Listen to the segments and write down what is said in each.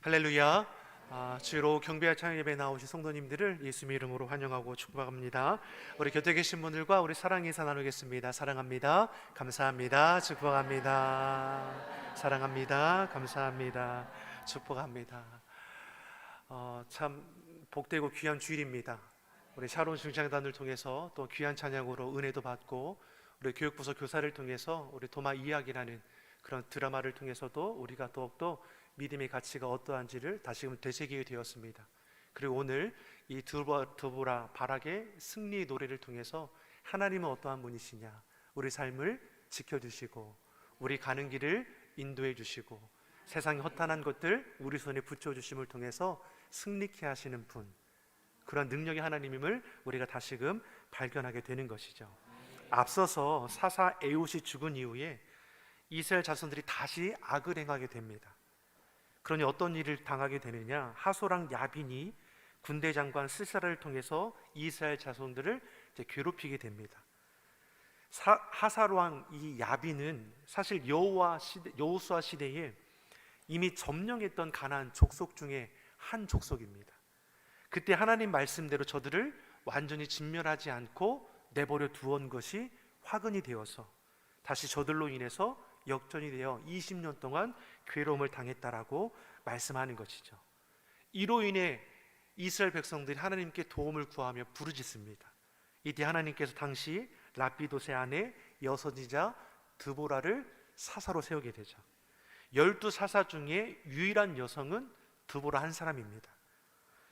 할렐루야. 주로 경배와 찬양 예배에 나오신 성도님들을 예수님의 이름으로 환영하고 축복합니다. 우리 곁에 계신 분들과 우리 사랑 인사 나누겠습니다. 사랑합니다. 감사합니다. 축복합니다. 사랑합니다. 감사합니다. 축복합니다. 참 복되고 귀한 주일입니다. 우리 샤론 중창단을 통해서 또 귀한 찬양으로 은혜도 받고, 우리 교육부서 교사를 통해서 우리 도마 이야기라는 그런 드라마를 통해서도 우리가 더욱더 믿음의 가치가 어떠한지를 다시금 되새기게 되었습니다. 그리고 오늘 이 드보라 바락의 승리의 노래를 통해서 하나님은 어떠한 분이시냐, 우리 삶을 지켜주시고 우리 가는 길을 인도해 주시고 세상의 허탄한 것들 우리 손에 붙여주심을 통해서 승리케 하시는 분, 그런 능력의 하나님임을 우리가 다시금 발견하게 되는 것이죠. 앞서서 사사 에웃이 죽은 이후에 이스라엘 자손들이 다시 악을 행하게 됩니다. 그러니 어떤 일을 당하게 되느냐, 하소랑 야빈이 군대 장관 스사를 통해서 이스라엘 자손들을 괴롭히게 됩니다. 하사로왕 이 야빈은 사실 여호수아 시대에 이미 점령했던 가나안 족속 중에 한 족속입니다. 그때 하나님 말씀대로 저들을 완전히 진멸하지 않고 내버려 두었던 것이 화근이 되어서 다시 저들로 인해서 역전이 되어 20년 동안 괴로움을 당했다라고 말씀하는 것이죠. 이로 인해 이스라엘 백성들이 하나님께 도움을 구하며 부르짖습니다. 이때 하나님께서 당시 라피도세 아내 여선지자 드보라를 사사로 세우게 되죠. 12사사 중에 유일한 여성은 드보라 한 사람입니다.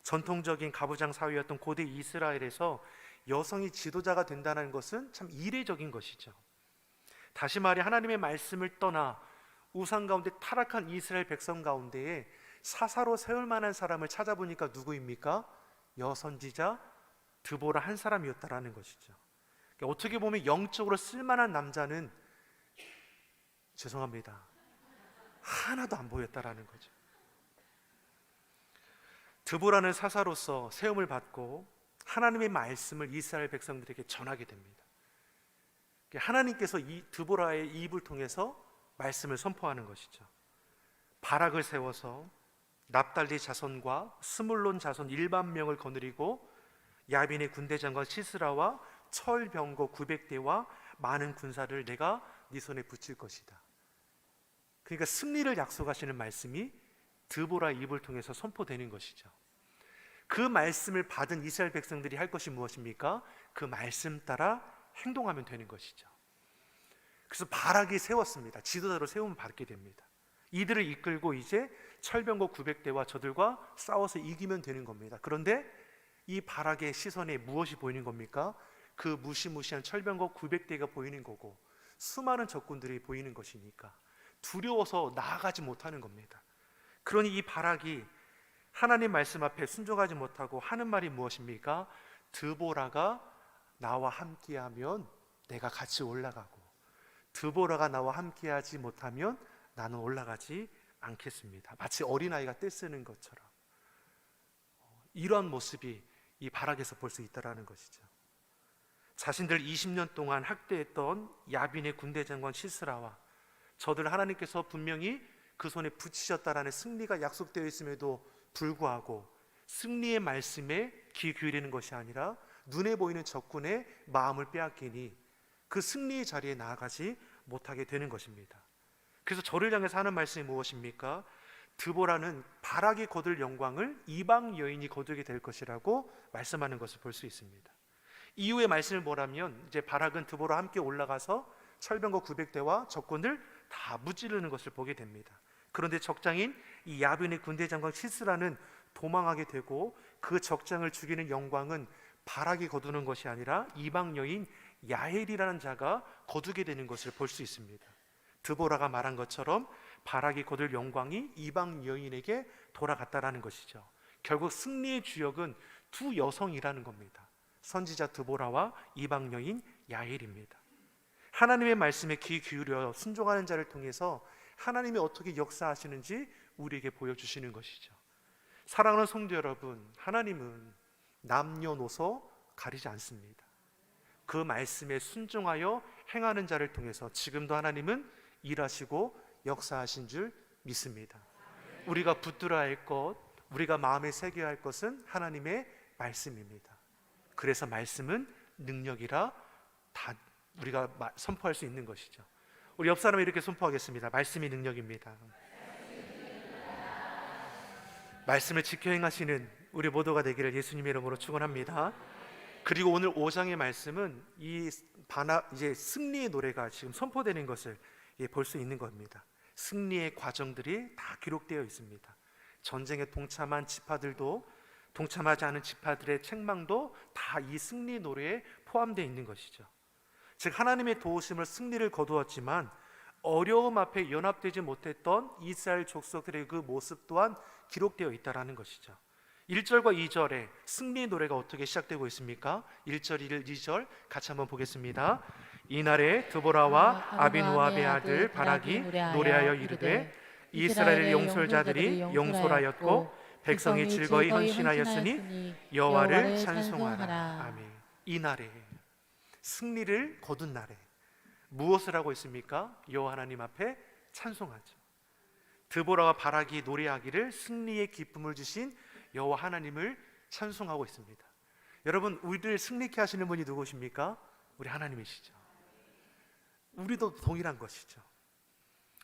전통적인 가부장 사회였던 고대 이스라엘에서 여성이 지도자가 된다는 것은 참 이례적인 것이죠. 다시 말해 하나님의 말씀을 떠나 우상 가운데 타락한 이스라엘 백성 가운데에 사사로 세울 만한 사람을 찾아보니까 누구입니까? 여선지자 드보라 한 사람이었다라는 것이죠. 그러니까 어떻게 보면 영적으로 쓸만한 남자는 죄송합니다, 하나도 안 보였다라는 거죠. 드보라는 사사로서 세움을 받고 하나님의 말씀을 이스라엘 백성들에게 전하게 됩니다. 하나님께서 이 드보라의 입을 통해서 말씀을 선포하는 것이죠. 바락을 세워서 납달리 자손과 스물론 자손 1만 명을 거느리고 야빈의 군대 장관 시스라와 철병거 900대와 많은 군사를 내가 네 손에 붙일 것이다. 그러니까 승리를 약속하시는 말씀이 드보라의 입을 통해서 선포되는 것이죠. 그 말씀을 받은 이스라엘 백성들이 할 것이 무엇입니까? 그 말씀 따라 행동하면 되는 것이죠. 그래서 바락이 세웠습니다. 지도자로 세움을 받게 됩니다. 이들을 이끌고 이제 철병거 900대와 저들과 싸워서 이기면 되는 겁니다. 그런데 이 바락의 시선에 무엇이 보이는 겁니까? 그 무시무시한 철병거 900대가 보이는 거고 수많은 적군들이 보이는 것이니까 두려워서 나아가지 못하는 겁니다. 그러니 이 바락이 하나님 말씀 앞에 순종하지 못하고 하는 말이 무엇입니까? 드보라가 나와 함께하면 내가 같이 올라가고 드보라가 나와 함께하지 못하면 나는 올라가지 않겠습니다. 마치 어린아이가 떼쓰는 것처럼 이러한 모습이 이 바락에서 볼 수 있다는 것이죠. 자신들 20년 동안 학대했던 야빈의 군대 장관 시스라와 저들 하나님께서 분명히 그 손에 붙이셨다라는 승리가 약속되어 있음에도 불구하고 승리의 말씀에 귀 기울이는 것이 아니라 눈에 보이는 적군의 마음을 빼앗기니 그 승리의 자리에 나아가지 못하게 되는 것입니다. 그래서 저를 향해서 하는 말씀이 무엇입니까? 드보라는 바락이 거둘 영광을 이방 여인이 거두게 될 것이라고 말씀하는 것을 볼 수 있습니다. 이후의 말씀을 보라면 이제 바락은 드보라와 함께 올라가서 철병거 900대와 적군을 다 무찌르는 것을 보게 됩니다. 그런데 적장인 이 야빈의 군대 장관 시스라는 도망하게 되고 그 적장을 죽이는 영광은 바락이 거두는 것이 아니라 이방 여인 야헬이라는 자가 거두게 되는 것을 볼 수 있습니다. 드보라가 말한 것처럼 바락이 거둘 영광이 이방 여인에게 돌아갔다라는 것이죠. 결국 승리의 주역은 두 여성이라는 겁니다. 선지자 드보라와 이방 여인 야헬입니다. 하나님의 말씀에 귀 기울여 순종하는 자를 통해서 하나님이 어떻게 역사하시는지 우리에게 보여주시는 것이죠. 사랑하는 성도 여러분, 하나님은 남녀노소 가리지 않습니다. 그 말씀에 순종하여 행하는 자를 통해서 지금도 하나님은 일하시고 역사하신 줄 믿습니다. 우리가 붙들어야 할 것, 우리가 마음에 새겨야 할 것은 하나님의 말씀입니다. 그래서 말씀은 능력이라 다 우리가 선포할 수 있는 것이죠. 우리 옆 사람이 이렇게 선포하겠습니다. 말씀이 능력입니다. 말씀을 지켜 행하시는 우리 모두가 되기를 예수님의 이름으로 축원합니다. 그리고 오늘 5장의 말씀은 이제 승리의 노래가 지금 선포되는 것을 볼 수 있는 겁니다. 승리의 과정들이 다 기록되어 있습니다. 전쟁에 동참한 지파들도, 동참하지 않은 지파들의 책망도 다 이 승리 노래에 포함되어 있는 것이죠. 즉 하나님의 도우심을 승리를 거두었지만 어려움 앞에 연합되지 못했던 이스라엘 족속들의 그 모습 또한 기록되어 있다는 것이죠. 1절과 2절에 승리 노래가 어떻게 시작되고 있습니까? 1절, 2절 같이 한번 보겠습니다. 이날에 드보라와 아비누압의 아들 바락이 노래하여 이르되 이스라엘의 용솔자들이 용솔하였고 백성이 즐거이 헌신하였으니 여호와를 찬송하라. 아멘. 이날에 승리를 거둔 날에 무엇을 하고 있습니까? 여호와 하나님 앞에 찬송하죠. 드보라와 바락이 노래하기를 승리의 기쁨을 주신 여호와 하나님을 찬송하고 있습니다. 여러분, 우리를 승리케 하시는 분이 누구십니까? 우리 하나님이시죠. 우리도 동일한 것이죠.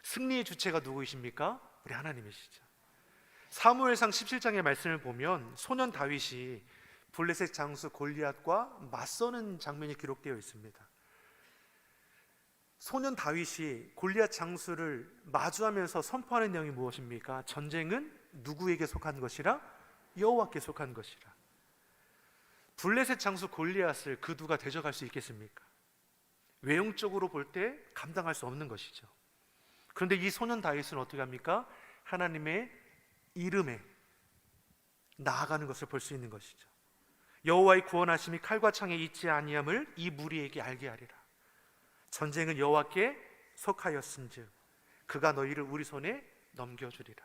승리의 주체가 누구이십니까? 우리 하나님이시죠. 사무엘상 17장의 말씀을 보면 소년 다윗이 블레셋 장수 골리앗과 맞서는 장면이 기록되어 있습니다. 소년 다윗이 골리앗 장수를 마주하면서 선포하는 내용이 무엇입니까? 전쟁은 누구에게 속한 것이라? 여호와께 속한 것이라. 블레셋 장수 골리앗을 그 누가 대적할 수 있겠습니까? 외형적으로 볼 때 감당할 수 없는 것이죠. 그런데 이 소년 다윗은 어떻게 합니까? 하나님의 이름에 나아가는 것을 볼 수 있는 것이죠. 여호와의 구원하심이 칼과 창에 있지 아니함을 이 무리에게 알게 하리라. 전쟁은 여호와께 속하였은즉 그가 너희를 우리 손에 넘겨주리라.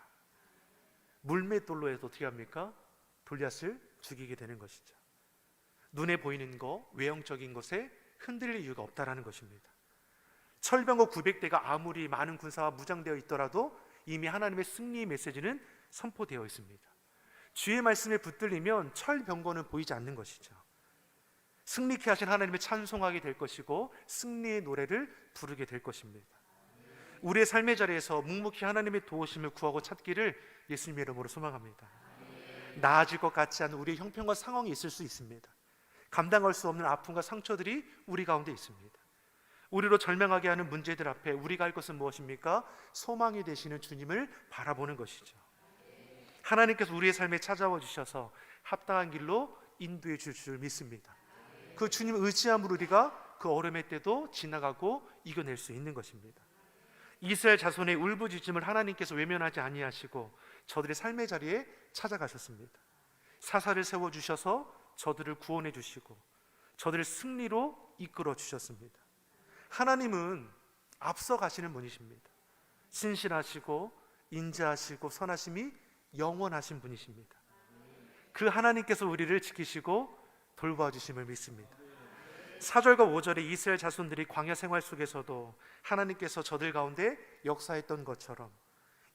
물맷돌로에서 어떻게 합니까? 골리앗을 죽이게 되는 것이죠. 눈에 보이는 것, 외형적인 것에 흔들릴 이유가 없다라는 것입니다. 철병거 900대가 아무리 많은 군사와 무장되어 있더라도 이미 하나님의 승리의 메시지는 선포되어 있습니다. 주의 말씀에 붙들리면 철병거는 보이지 않는 것이죠. 승리케 하신 하나님을 찬송하게 될 것이고 승리의 노래를 부르게 될 것입니다. 우리의 삶의 자리에서 묵묵히 하나님의 도우심을 구하고 찾기를 예수님의 이름으로 소망합니다. 나아질 것 같지 않은 우리의 형편과 상황이 있을 수 있습니다. 감당할 수 없는 아픔과 상처들이 우리 가운데 있습니다. 우리로 절망하게 하는 문제들 앞에 우리가 할 것은 무엇입니까? 소망이 되시는 주님을 바라보는 것이죠. 하나님께서 우리의 삶에 찾아와 주셔서 합당한 길로 인도해 줄 줄 믿습니다. 그 주님을 의지함으로 우리가 그 어려움의 때도 지나가고 이겨낼 수 있는 것입니다. 이스라엘 자손의 울부짖음을 하나님께서 외면하지 아니하시고 저들의 삶의 자리에 찾아가셨습니다. 사사를 세워주셔서 저들을 구원해 주시고 저들을 승리로 이끌어 주셨습니다. 하나님은 앞서 가시는 분이십니다. 신실하시고 인자하시고 선하심이 영원하신 분이십니다. 그 하나님께서 우리를 지키시고 돌봐주심을 믿습니다. 4절과 5절에 이스라엘 자손들이 광야 생활 속에서도 하나님께서 저들 가운데 역사했던 것처럼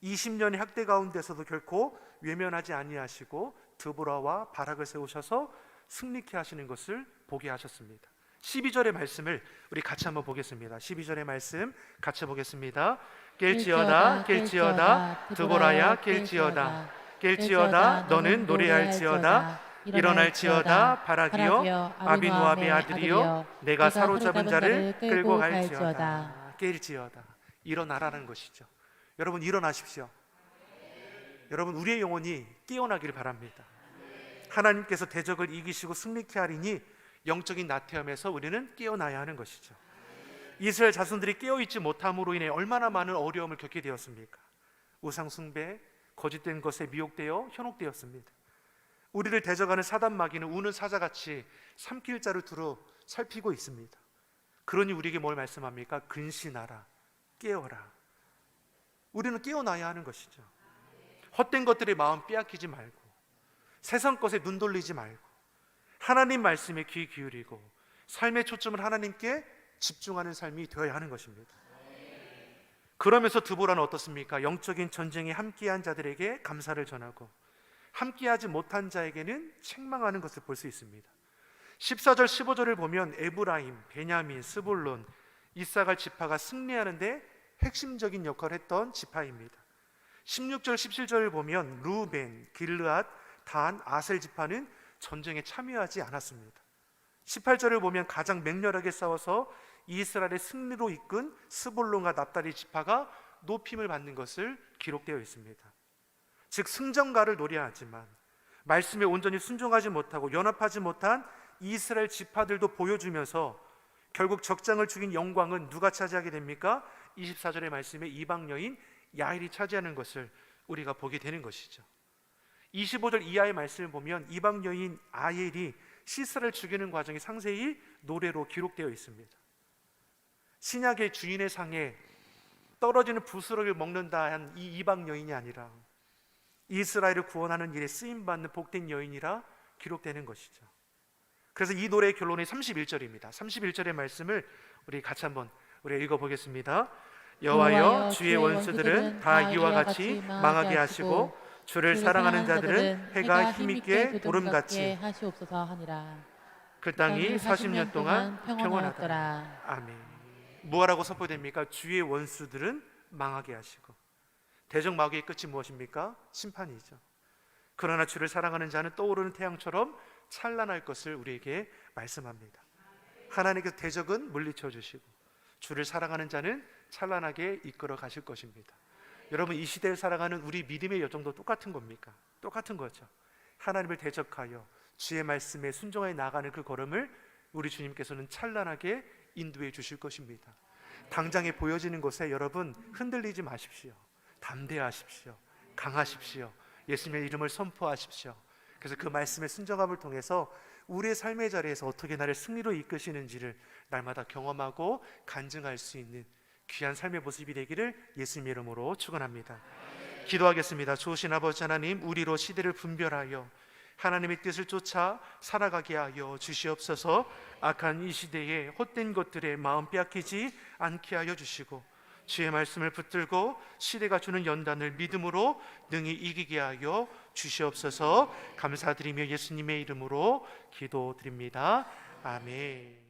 20년의 학대 가운데서도 결코 외면하지 아니하시고 드보라와 바락을 세우셔서 승리케 하시는 것을 보게 하셨습니다. 12절의 말씀을 우리 같이 한번 보겠습니다. 12절의 말씀 같이 보겠습니다. 깰지어다 깰지어다 드보라야 깰지어다 깰지어다 너는 노래할지어다 일어날지어다 바락이여 아비누압의 아들이여 내가 사로잡은 자를 끌고 갈지어다. 깰지어다 일어나라는 것이죠. 여러분 일어나십시오. 여러분 우리의 영혼이 깨어나기를 바랍니다. 하나님께서 대적을 이기시고 승리케 하리니 영적인 나태함에서 우리는 깨어나야 하는 것이죠. 이스라엘 자손들이 깨어있지 못함으로 인해 얼마나 많은 어려움을 겪게 되었습니까? 우상 숭배, 거짓된 것에 미혹되어 현혹되었습니다. 우리를 대적하는 사단 마귀는 우는 사자같이 삼킬 자를 두루 살피고 있습니다. 그러니 우리에게 뭘 말씀합니까? 근신하라, 깨어라. 우리는 깨어나야 하는 것이죠. 헛된 것들의 마음 빼앗기지 말고 세상 것에 눈 돌리지 말고 하나님 말씀에 귀 기울이고 삶의 초점을 하나님께 집중하는 삶이 되어야 하는 것입니다. 그러면서 드보라는 어떻습니까? 영적인 전쟁에 함께한 자들에게 감사를 전하고 함께하지 못한 자에게는 책망하는 것을 볼 수 있습니다. 14절 15절을 보면 에브라임, 베냐민, 스불론, 이사갈 지파가 승리하는데 핵심적인 역할을 했던 지파입니다. 16절 17절을 보면 루벤, 길르앗, 단, 아셀 지파는 전쟁에 참여하지 않았습니다. 18절을 보면 가장 맹렬하게 싸워서 이스라엘의 승리로 이끈 스불론과 납달리 지파가 높임을 받는 것을 기록되어 있습니다. 즉 승전가를 노래하지만 말씀에 온전히 순종하지 못하고 연합하지 못한 이스라엘 지파들도 보여주면서 결국 적장을 죽인 영광은 누가 차지하게 됩니까? 24절의 말씀에 이방 여인 야일이 차지하는 것을 우리가 보게 되는 것이죠. 25절 이하의 말씀을 보면 이방 여인 아엘이 시스라를 죽이는 과정이 상세히 노래로 기록되어 있습니다. 신약의 주인의 상에 떨어지는 부스러기를 먹는다 한 이 이방 여인이 아니라 이스라엘을 구원하는 일에 쓰임받는 복된 여인이라 기록되는 것이죠. 그래서 이 노래의 결론이 31절입니다. 31절의 말씀을 우리 같이 한번 우리 읽어보겠습니다. 여호와여 주의 원수들은 다 이와 같이 망하게 하시고 주를 사랑하는 자들은 해가 힘있게 보름같이 하시옵소서 하니라. 그 땅이 40년 동안 평온하더라. 아멘. 무엇라고 선포됩니까? 주의 원수들은 망하게 하시고. 대적마귀의 끝이 무엇입니까? 심판이죠. 그러나 주를 사랑하는 자는 떠오르는 태양처럼 찬란할 것을 우리에게 말씀합니다. 하나님께서 대적은 물리쳐 주시고 주를 사랑하는 자는 찬란하게 이끌어 가실 것입니다. 여러분, 이 시대를 살아가는 우리 믿음의 여정도 똑같은 겁니까? 똑같은 거죠. 하나님을 대적하여 주의 말씀에 순종하여 나가는 그 걸음을 우리 주님께서는 찬란하게 인도해 주실 것입니다. 당장에 보여지는 것에 여러분 흔들리지 마십시오. 담대하십시오. 강하십시오. 예수님의 이름을 선포하십시오. 그래서 그 말씀의 순종함을 통해서 우리의 삶의 자리에서 어떻게 나를 승리로 이끄시는지를 날마다 경험하고 간증할 수 있는 귀한 삶의 모습이 되기를 예수님의 이름으로 축원합니다. 기도하겠습니다. 좋으신 아버지 하나님, 우리로 시대를 분별하여 하나님의 뜻을 쫓아 살아가게 하여 주시옵소서. 악한 이 시대에 헛된 것들에 마음 빼앗기지 않게 하여 주시고 주의 말씀을 붙들고 시대가 주는 연단을 믿음으로 능히 이기게 하여 주시옵소서. 감사드리며 예수님의 이름으로 기도드립니다. 아멘.